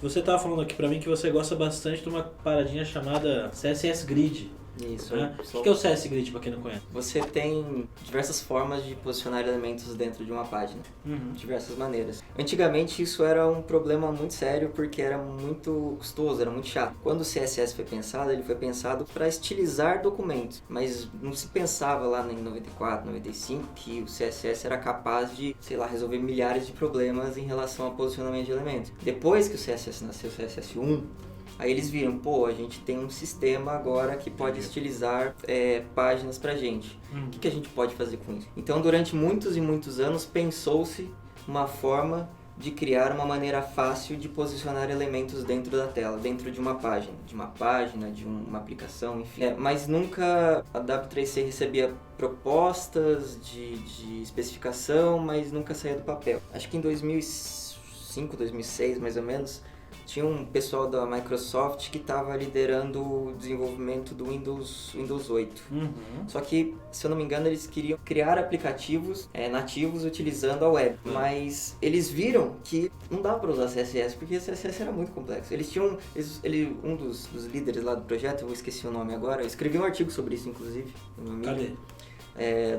Você estava falando aqui para mim que você gosta bastante de uma paradinha chamada CSS Grid. Isso. Né? O que é o CSS Grid, para quem não conhece? Você tem diversas formas de posicionar elementos dentro de uma página, diversas maneiras. Antigamente isso era um problema muito sério porque era muito custoso, era muito chato. Quando o CSS foi pensado, ele foi pensado para estilizar documentos, mas não se pensava lá em 94, 95 que o CSS era capaz de, sei lá, resolver milhares de problemas em relação ao posicionamento de elementos. Depois que o CSS nasceu, o CSS1, aí eles viram, a gente tem um sistema agora que pode estilizar páginas pra gente. O que a gente pode fazer com isso? Então, durante muitos e muitos anos, pensou-se uma forma de criar uma maneira fácil de posicionar elementos dentro da tela, dentro de uma página, de uma aplicação, enfim. Mas nunca a W3C recebia propostas de especificação, mas nunca saía do papel. Acho que em 2005, 2006, mais ou menos, tinha um pessoal da Microsoft que estava liderando o desenvolvimento do Windows 8. Só que, se eu não me engano, eles queriam criar aplicativos nativos utilizando a web. Mas eles viram que não dava para usar CSS, porque CSS era muito complexo. Eles tinham... um dos líderes lá do projeto, eu esqueci o nome agora, eu escrevi um artigo sobre isso, inclusive, no meu Medium.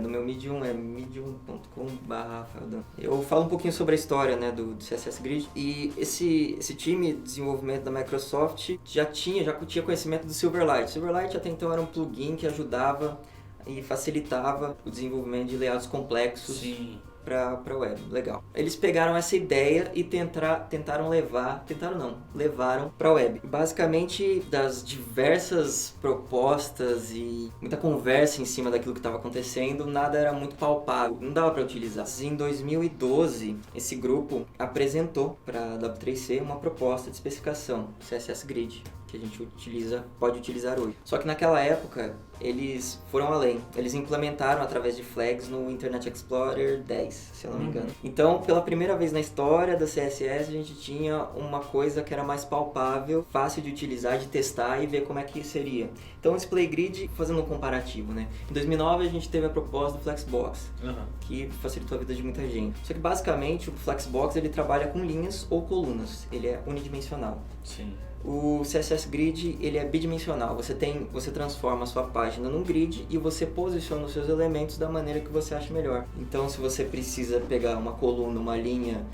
No meu Medium é medium.com/rafaeldan. Eu falo um pouquinho sobre a história, né, do CSS Grid. E esse time de desenvolvimento da Microsoft já tinha conhecimento do Silverlight. Silverlight até então era um plugin que ajudava e facilitava o desenvolvimento de layouts complexos. Sim. Para web, legal. Eles pegaram essa ideia e levaram para web. Basicamente, das diversas propostas e muita conversa em cima daquilo que estava acontecendo, nada era muito palpável, não dava para utilizar. Em 2012, esse grupo apresentou para a W3C uma proposta de especificação, CSS Grid, que a gente pode utilizar hoje. Só que naquela época, eles foram além. Eles implementaram através de flags no Internet Explorer 10, se eu não me engano. Então, pela primeira vez na história da CSS, a gente tinha uma coisa que era mais palpável, fácil de utilizar, de testar e ver como é que seria. Então, esse Play Grid, fazendo um comparativo, né? Em 2009, a gente teve a proposta do Flexbox, que facilitou a vida de muita gente. Só que, basicamente, o Flexbox, ele trabalha com linhas ou colunas. Ele é unidimensional. Sim. O CSS Grid, ele é bidimensional. Você transforma a sua página num grid e você posiciona os seus elementos da maneira que você acha melhor. Então, se você precisa pegar uma coluna, uma linha,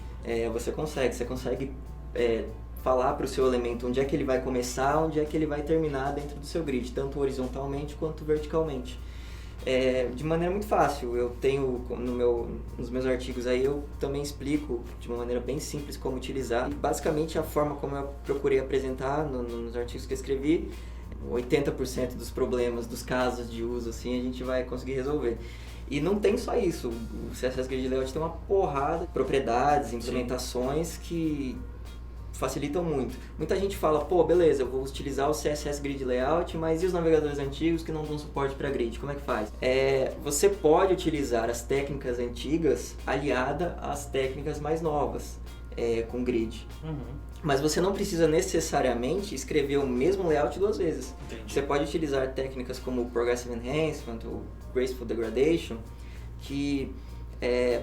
você consegue falar para o seu elemento onde é que ele vai começar, onde é que ele vai terminar dentro do seu grid, tanto horizontalmente quanto verticalmente. De maneira muito fácil. Eu tenho nos meus artigos aí, eu também explico de uma maneira bem simples como utilizar. E, basicamente, a forma como eu procurei apresentar nos artigos que eu escrevi, 80% dos problemas, dos casos de uso, assim, a gente vai conseguir resolver. E não tem só isso. O CSS Grid Layout tem uma porrada de propriedades, implementações que facilitam muito. Muita gente fala, beleza, eu vou utilizar o CSS Grid Layout, mas e os navegadores antigos que não dão suporte para grid? Como é que faz? Você pode utilizar as técnicas antigas aliada às técnicas mais novas com grid. Mas você não precisa necessariamente escrever o mesmo layout duas vezes. Entendi. Você pode utilizar técnicas como o Progressive Enhancement ou Graceful Degradation, que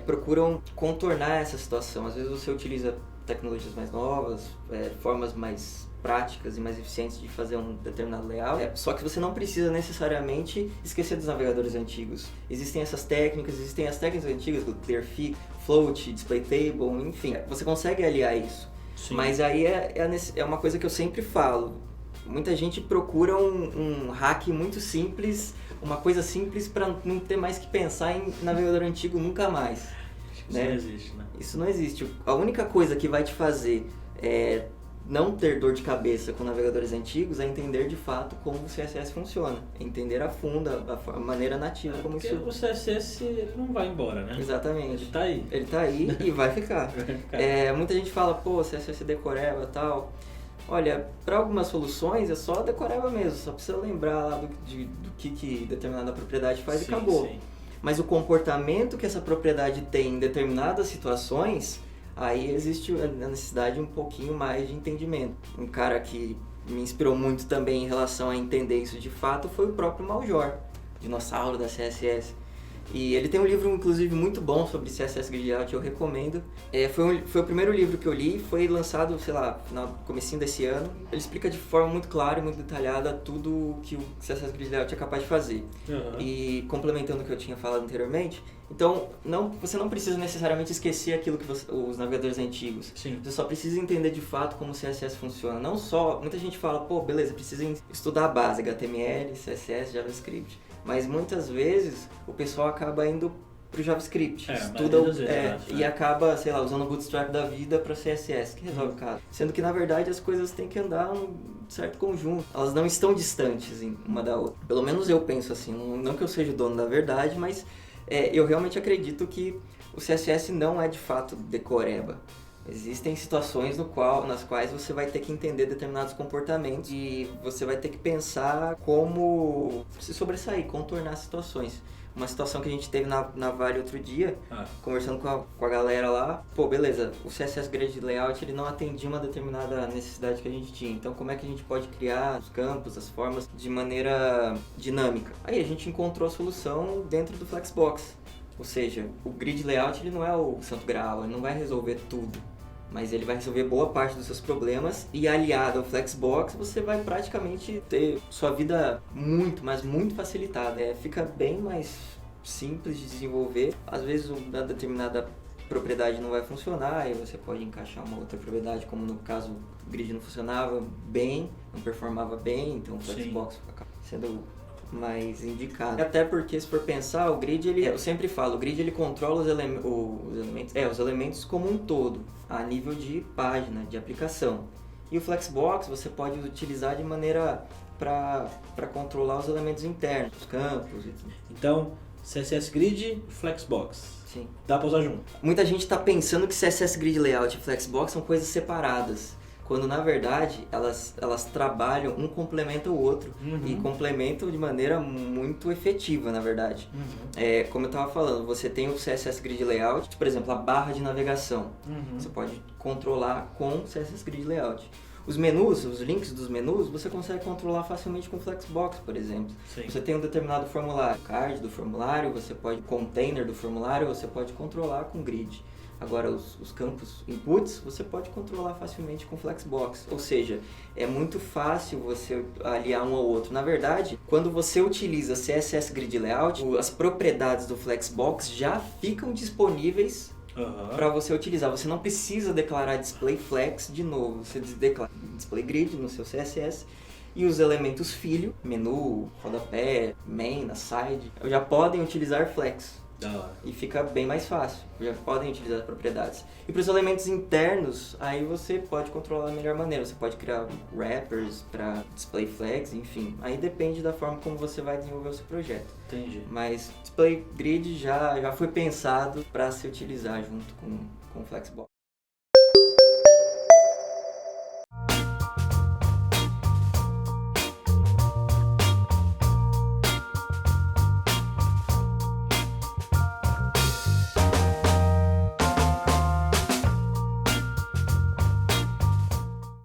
procuram contornar essa situação. Às vezes você utiliza tecnologias mais novas, formas mais práticas e mais eficientes de fazer um determinado layout. Só que você não precisa necessariamente esquecer dos navegadores antigos. Existem essas técnicas, existem as técnicas antigas do Clearfield, Float, Display Table, enfim. Você consegue aliar isso. Sim. Mas aí é uma coisa que eu sempre falo. Muita gente procura um hack muito simples, uma coisa simples para não ter mais que pensar em navegador antigo nunca mais. Isso não existe, né? Isso não existe. A única coisa que vai te fazer não ter dor de cabeça com navegadores antigos é entender de fato como o CSS funciona. Entender a fundo, a maneira nativa como porque isso... o CSS não vai embora, né? Exatamente. Ele tá aí. Ele tá aí e vai ficar. Muita gente fala, CSS decoreba e tal. Olha, para algumas soluções é só decoreba mesmo, só precisa lembrar lá do que determinada propriedade faz e acabou. Sim. Mas o comportamento que essa propriedade tem em determinadas situações, aí existe a necessidade um pouquinho mais de entendimento. Um cara que me inspirou muito também em relação a entender isso de fato foi o próprio Maljor, dinossauro da CSS. E ele tem um livro, inclusive, muito bom sobre CSS Grid Layout, eu recomendo. Foi o primeiro livro que eu li, foi lançado, sei lá, no comecinho desse ano. Ele explica de forma muito clara e muito detalhada tudo que o CSS Grid Layout é capaz de fazer. E complementando o que eu tinha falado anteriormente, então você não precisa necessariamente esquecer aquilo que os navegadores antigos. Sim. Você só precisa entender de fato como o CSS funciona. Não só, muita gente fala, pô, beleza, precisa estudar a base, HTML, CSS, JavaScript. Mas muitas vezes o pessoal acaba indo pro JavaScript, estuda e acaba, sei lá, usando o Bootstrap da vida para CSS, que resolve o caso. Sendo que na verdade as coisas têm que andar num certo conjunto, elas não estão distantes uma da outra. Pelo menos eu penso assim, não que eu seja o dono da verdade, mas eu realmente acredito que o CSS não é de fato decoreba. Existem situações nas quais você vai ter que entender determinados comportamentos e você vai ter que pensar como se sobressair, contornar situações. Uma situação que a gente teve na Vale outro dia, conversando com a galera lá, pô, beleza, o CSS Grid Layout ele não atendia uma determinada necessidade que a gente tinha, então como é que a gente pode criar os campos, as formas de maneira dinâmica? Aí a gente encontrou a solução dentro do Flexbox, ou seja, o Grid Layout ele não é o santo graal, ele não vai resolver tudo. Mas ele vai resolver boa parte dos seus problemas e aliado ao Flexbox você vai praticamente ter sua vida muito, mas muito facilitada. Fica bem mais simples de desenvolver. Às vezes uma determinada propriedade não vai funcionar e você pode encaixar uma outra propriedade, como no caso o grid não funcionava bem, não performava bem, então o Flexbox acaba sendo mais indicado. Até porque se for pensar, o grid, eu sempre falo, o grid ele controla os elementos como um todo, a nível de página, de aplicação. E o Flexbox você pode utilizar de maneira para controlar os elementos internos, os campos e tudo. Então, CSS Grid, Flexbox. Sim. Dá para usar junto. Muita gente está pensando que CSS Grid Layout e Flexbox são coisas separadas, quando na verdade elas trabalham, um complementa o outro e complementam de maneira muito efetiva, na verdade. Como eu estava falando, você tem o CSS Grid Layout, por exemplo, a barra de navegação, você pode controlar com o CSS Grid Layout. Os menus, os links dos menus, você consegue controlar facilmente com o Flexbox, por exemplo. Sim. Você tem um determinado formulário, card do formulário, container do formulário, você pode controlar com grid. Agora, os campos inputs, você pode controlar facilmente com Flexbox. Ou seja, é muito fácil você aliar um ao outro. Na verdade, quando você utiliza CSS Grid Layout, as propriedades do Flexbox já ficam disponíveis para você utilizar. Você não precisa declarar display flex de novo. Você declara display grid no seu CSS e os elementos filho, menu, rodapé, main, side, já podem utilizar flex. E fica bem mais fácil, já podem utilizar as propriedades. E para os elementos internos, aí você pode controlar da melhor maneira. Você pode criar wrappers para display flags, enfim. Aí depende da forma como você vai desenvolver o seu projeto. Entendi. Mas display grid já foi pensado para se utilizar junto com o Flexbox.